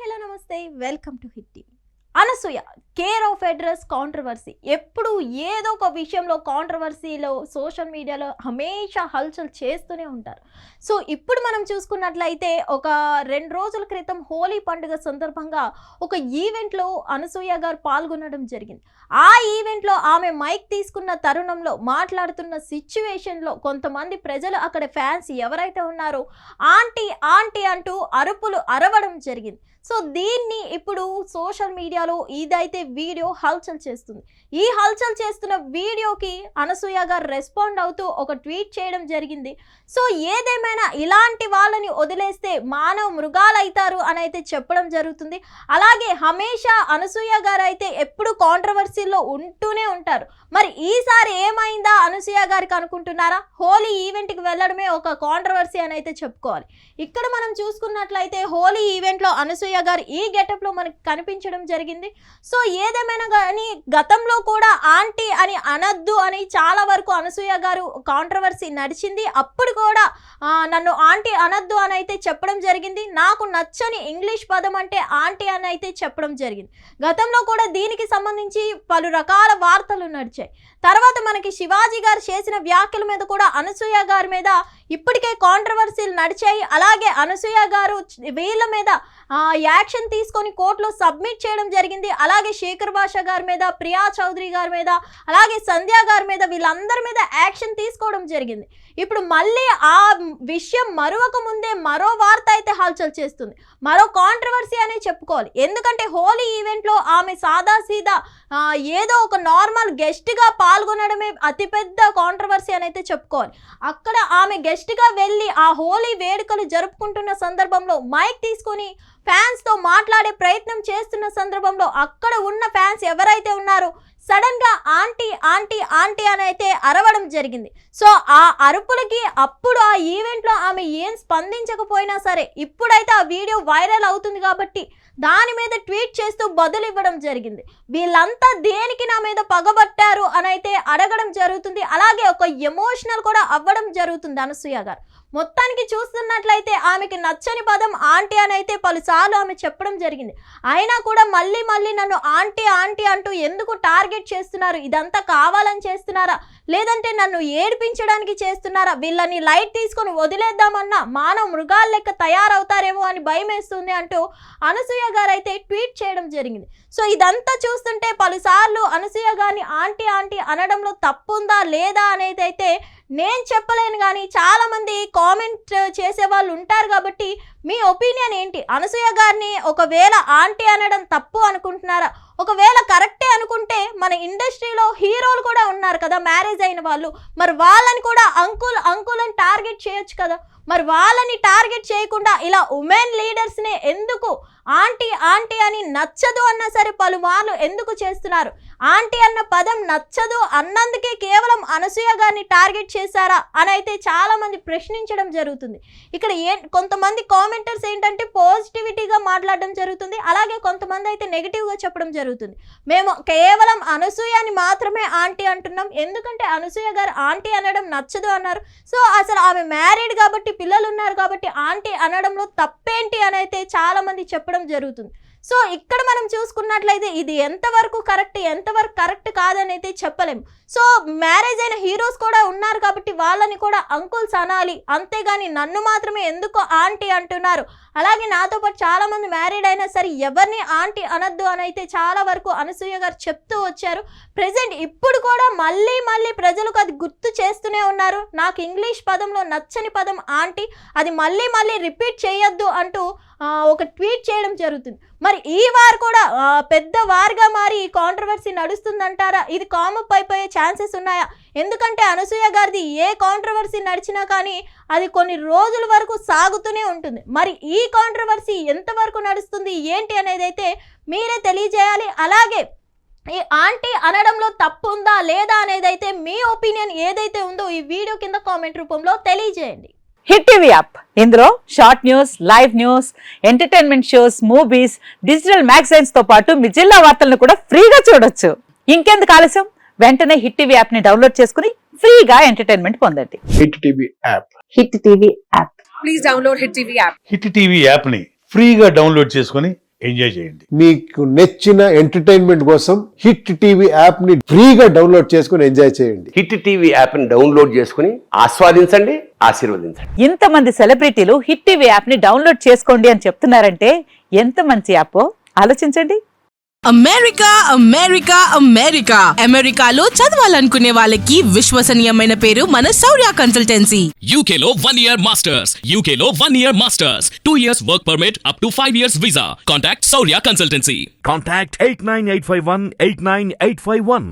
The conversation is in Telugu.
హలో నమస్తే welcome to hit TV. Anasuya care of address controversy. ఎప్పుడు ఏదో ఒక విషయంలో కాంట్రవర్సీలో సోషల్ మీడియాలో హమేషా హల్చల్ చేస్తూనే ఉంటారు. సో ఇప్పుడు మనం చూసుకున్నట్లయితే ఒక 2 రోజుల క్రితం హోలీ పండుగ సందర్భంగా ఒక ఈవెంట్లో అనసూయ గారు పాల్గొనడం జరిగింది. ఆ ఈవెంట్లో ఆమె మైక్ తీసుకున్న తరుణంలో మాట్లాడుతున్న సిచ్యువేషన్లో కొంతమంది ప్రజలు అక్కడ ఫ్యాన్స్ ఎవరైతే ఉన్నారో ఆంటీ ఆంటీ అంటూ అరుపులు అరవడం జరిగింది. సో దీన్ని ఇప్పుడు సోషల్ మీడియాలో ఇదైతే వీడియో హల్చల్ చేస్తుంది. ఈ హల్చల్ చేస్తున్న వీడియోకి అనసూయ గారు రెస్పాండ్ అవుతూ ఒక ట్వీట్ చేయడం జరిగింది. సో ఏదేమైనా ఇలాంటి వాళ్ళని వదిలేస్తే మానవ మృగాలు అవుతారు అని అయితే చెప్పడం జరుగుతుంది. అలాగే హమేషా అనసూయ గారు అయితే ఎప్పుడు కాంట్రవర్సీల్లో ఉంటూనే ఉంటారు. మరి ఈసారి ఏమైందా అనసూయ గారికి అనుకుంటున్నారా? హోలీ ఈవెంట్కి వెళ్ళడమే ఒక కాంట్రవర్సీ అని అయితే చెప్పుకోవాలి. ఇక్కడ మనం చూసుకున్నట్లయితే హోలీ ఈవెంట్లో అనసూయ గారు ఈ గెటప్లో మనకి కనిపించడం జరిగింది. సో ఏదేమైనా కానీ గతంలో కూడా ఆంటీ అని అనద్దు అని చాలా వరకు అనసూయ గారు కాంట్రవర్సీ నడిచింది. అప్పుడు కూడా నన్ను ఆంటీ అనద్దు అని అయితే చెప్పడం జరిగింది. నాకు నచ్చని ఇంగ్లీష్ పదం అంటే ఆంటీ అని అయితే చెప్పడం జరిగింది. గతంలో కూడా దీనికి సంబంధించి పలు రకాల వార్తలు నడిచాయి. తర్వాత మనకి శివాజీ గారు చేసిన వ్యాఖ్యల మీద కూడా అనసూయ గారి మీద ఇప్పటికే కాంట్రవర్సీలు నడిచాయి. అలాగే అనసూయ గారు వీళ్ళ మీద యాక్షన్ తీసుకొని కోర్టులో సబ్మిట్ చేయడం జరిగింది. అలాగే శేఖర్ భాషా గారి మీద, ప్రియా చౌదరి గారి మీద, అలాగే సంధ్య గారి మీద, వీళ్ళందరి మీద యాక్షన్ తీసుకోవడం జరిగింది. ఇప్పుడు మళ్ళీ ఆ విషయం మరొక ముందే మరో వార్త అయితే హల్చల్ చేస్తుంది. మరో కాంట్రవర్సీ అనే చెప్పుకోవాలి. ఎందుకంటే హోలీ ఈవెంట్లో ఆమె సాదాసీదా ఏదో ఒక నార్మల్ గెస్ట్గా పాల్గొనడమే అతిపెద్ద కాంట్రవర్సీ అని అయితే చెప్పుకోవాలి. అక్కడ ఆమె గెస్ట్గా వెళ్ళి ఆ హోలీ వేడుకలు జరుపుకుంటున్న సందర్భంలో మైక్ తీసుకొని ఫ్యాన్స్తో మాట్లాడే ప్రయత్నం చేస్తున్న సందర్భంలో అక్కడ ఉన్న ఫ్యాన్స్ ఎవరైతే ఉన్నారో సడన్ గా ఆంటీ ఆంటీ ఆంటీ అని అయితే అరవడం జరిగింది. సో ఆ అరుపులకి అప్పుడు ఆ ఈవెంట్లో ఆమె ఏం స్పందించకపోయినా సరే ఇప్పుడైతే ఆ వీడియో వైరల్ అవుతుంది కాబట్టి దాని మీద ట్వీట్ చేస్తూ బదులు ఇవ్వడం జరిగింది. వీళ్ళంతా దేనికి నా మీద పగబట్టారు అని అయితే అడగడం జరుగుతుంది. అలాగే ఒక ఎమోషనల్ కూడా అవ్వడం జరుగుతుంది అనసూయ గారు. మొత్తానికి చూస్తున్నట్లయితే ఆమెకి నచ్చని పదం ఆంటీ అని అయితే పలుసార్లు ఆమె చెప్పడం జరిగింది. అయినా కూడా మళ్ళీ మళ్ళీ నన్ను ఆంటీ ఆంటీ అంటూ ఎందుకు టార్గెట్ చేస్తున్నారు? ఇదంతా కావాలని చేస్తున్నారా, లేదంటే నన్ను ఏడిపించడానికి చేస్తున్నారా? వీళ్ళని లైట్ తీసుకొని వదిలేద్దామన్నా మానవ మృగాల లెక్క తయారవుతారేమో అని భయం వేస్తుంది అంటూ అనసూయ గారు అయితే ట్వీట్ చేయడం జరిగింది. సో ఇదంతా చూస్తుంటే పలుసార్లు అనసూయ గారిని ఆంటీ ఆంటీ అనడంలో తప్పుందా లేదా అనేది అయితే నేను చెప్పలేను. కానీ చాలా మంది కామెంట్ చేసే వాళ్ళు ఉంటారు కాబట్టి మీ ఒపీనియన్ ఏంటి? అనసూయ గారిని ఒకవేళ ఆంటీ అనడం తప్పు అనుకుంటున్నారా? ఒకవేళ కరెక్టే అనుకుంటే మన ఇండస్ట్రీలో హీరోలు కూడా ఉన్నారు కదా, మ్యారేజ్ అయిన వాళ్ళు, మరి వాళ్ళని కూడా అంకుల్ అంకుల్ అని టార్గెట్ చేయొచ్చు కదా. మరి వాళ్ళని టార్గెట్ చేయకుండా ఇలా ఉమెన్ లీడర్స్ని ఎందుకు ఆంటీ ఆంటీ అని నచ్చదు అన్నా సరే పలుమార్లు ఎందుకు చేస్తున్నారు? ఆంటీ అన్న పదం నచ్చదు అన్నందుకే కేవలం అనసూయ గారిని టార్గెట్ చేశారా అని అయితే చాలా మంది ప్రశ్నించడం జరుగుతుంది. ఇక్కడ కొంతమంది కామెంటర్స్ ఏంటంటే పాజిటివిటీగా మాట్లాడడం జరుగుతుంది. అలాగే కొంతమంది అయితే నెగిటివ్గా చెప్పడం జరుగుతుంది. మేము కేవలం అనసూయని మాత్రమే ఆంటీ అంటున్నాం, ఎందుకంటే అనసూయ గారు ఆంటీ అనడం నచ్చదు అన్నారు. సో అసలు ఆమె మ్యారీడ్ కాబట్టి, పిల్లలు ఉన్నారు కాబట్టి ఆంటీ అనడంలో తప్పేంటి అని అయితే చాలా మంది చెప్పడం జరుగుతుంది. సో ఇక్కడ మనం చూసుకున్నట్లయితే ఇది ఎంతవరకు కరెక్ట్ కాదని అయితే చెప్పలేము. సో మ్యారేజ్ అయిన హీరోస్ కూడా ఉన్నారు కాబట్టి వాళ్ళని కూడా అంకుల్స్ అనాలి, అంతేగాని నన్ను మాత్రమే ఎందుకు ఆంటీ అంటున్నారు? అలాగే నాతో పాటు చాలా మంది మ్యారీడ్ అయినా సరే ఎవరిని ఆంటీ అనద్దు అని అయితే చాలా వరకు అనసూయ గారు చెప్తూ వచ్చారు. ప్రెజెంట్ ఇప్పుడు కూడా మళ్ళీ మళ్ళీ ప్రజలకు అది గుర్తు చేస్తూనే ఉన్నారు. నాకు ఇంగ్లీష్ పదంలో నచ్చని పదం ఆంటీ, అది మళ్ళీ మళ్ళీ రిపీట్ చేయొద్దు అంటూ ఒక ట్వీట్ చేయడం జరుగుతుంది. మరి ఈ వారు కూడా పెద్ద వారుగా మారి ఈ కాంట్రవర్సీ నడుస్తుందంటారా? ఇది కామప్ అయిపోయే ఛాన్సెస్ ఉన్నాయా? ఎందుకంటే అనసూయ గారిది ఏ కాంట్రవర్సీ నడిచినా కానీ అది కొన్ని రోజుల వరకు సాగుతూనే ఉంటుంది. మరి ఈ కాంట్రవర్సీ ఎంతవరకు నడుస్తుంది ఏంటి అనేది అయితే మీరే తెలియజేయాలి. అలాగే ఈ ఆంటీ అనడంలో తప్పు ఉందా లేదా అనేది అయితే మీ ఒపీనియన్ ఏదైతే ఉందో ఈ వీడియో కింద కామెంట్ రూపంలో తెలియజేయండి. హిట్ టీవీ యాప్, ఇందులో short news, live news, entertainment shows, movies, digital magazines తో పాటు మీ జిల్లా వార్తలను కూడా ఫ్రీగా చూడొచ్చు. ఇంకెందుకు ఆలస్యం, వెంటనే హిట్ టీవీ యాప్ ని డౌన్లోడ్ చేసుకుని ఫ్రీగా ఎంటర్టైన్మెంట్ పొందండి. Hit TV app. Hit TV app. Please download hit TV app. Hit TV app ని ఫ్రీగా డౌన్లోడ్ చేసుకొని ఎంజాయ్ చేయండి. మీకు నచ్చిన ఎంటర్టైన్మెంట్ కోసం హిట్ టీవీ యాప్ ని ఫ్రీగా డౌన్లోడ్ చేసుకుని ఎంజాయ్ చేయండి. హిట్ టీవీ యాప్ని డౌన్లోడ్ చేసుకుని ఆస్వాదించండి, ఆశీర్వదించండి. ఇంతమంది సెలబ్రిటీలు హిట్ టీవీ యాప్ ని డౌన్లోడ్ చేసుకోండి అని చెప్తున్నారంటే ఎంత మంచి యాప్ ఆలోచించండి. అమెరికా అమెరికా అమెరికా అమెరికాలో చదవాలనుకునే వాళ్ళకి విశ్వసనీయమైన పేరు మన శౌర్య consultancy. UK Law 1 Year Masters. UK Law 1 Year Masters. 2 years work permit up to 5 years visa. Contact Saurya Consultancy. Contact 89851 89851.